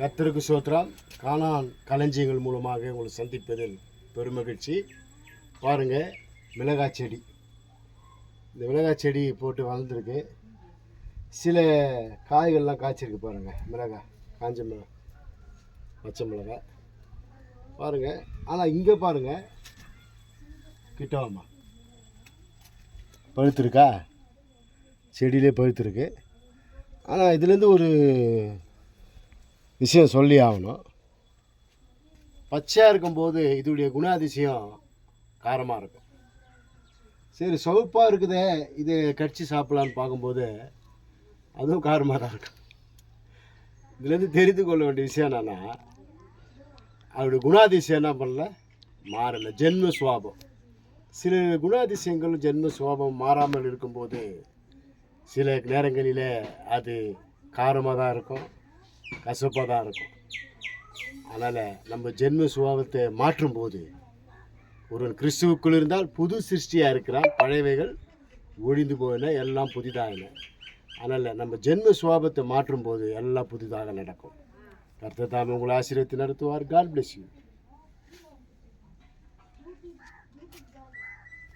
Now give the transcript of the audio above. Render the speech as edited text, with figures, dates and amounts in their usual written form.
கர்த்தருக்கு ஸ்தோத்திரம். கானான் களஞ்சியங்கள் மூலமாக உங்களை சந்திப்பதில் பெருமகிழ்ச்சி. பாருங்கள், மிளகாய் செடி. இந்த மிளகாய் செடி போட்டு வளர்ந்துருக்கு. சில காய்கள்லாம் காய்ச்சிருக்கு பாருங்கள். மிளகாய், காஞ்ச மிளகாய், பச்சை மிளகாய் பாருங்கள். ஆனால் இங்கே பாருங்கள், கிட்டவாமா பழுத்துருக்கா, செடியிலே பழுத்துருக்கு. ஆனால் இதுலேருந்து ஒரு விஷயம் சொல்லி ஆகணும். பச்சையாக இருக்கும்போது இதோடைய குணாதிசயம் காரமாக இருக்கும். சரி, சவுப்பாக இருக்குதே, இதை கடிச்சு சாப்பிட்லான்னு பார்க்கும்போது அதுவும் காரமாக தான் இருக்கும். இதுலேருந்து தெரிந்து கொள்ள வேண்டிய விஷயம் என்னென்னா, அவருடைய குணாதிசயம் என்ன பண்ணல, மாறலை. ஜென்ம சுவாபம். சில குணாதிசயங்கள் ஜென்ம சுவாபம் மாறாமல் இருக்கும்போது சில நேரங்களில் அது காரமாக தான் இருக்கும், கசப்பாக தான் இருக்கும். அதனால் நம்ம ஜென்ம சுபாவத்தை மாற்றும்போது, ஒருவன் கிறிஸ்துவுக்குள் இருந்தால் புது சிருஷ்டியாக இருக்கிறான், பழையவைகள் ஒழிந்து போயின, எல்லாம் புதிதாகின. அதனால் நம்ம ஜென்ம சுபாவத்தை மாற்றும்போது எல்லாம் புதிதாக நடக்கும். கர்த்தர் தாமே உங்களை ஆசீர்வதித்து நடத்துவார். God bless you.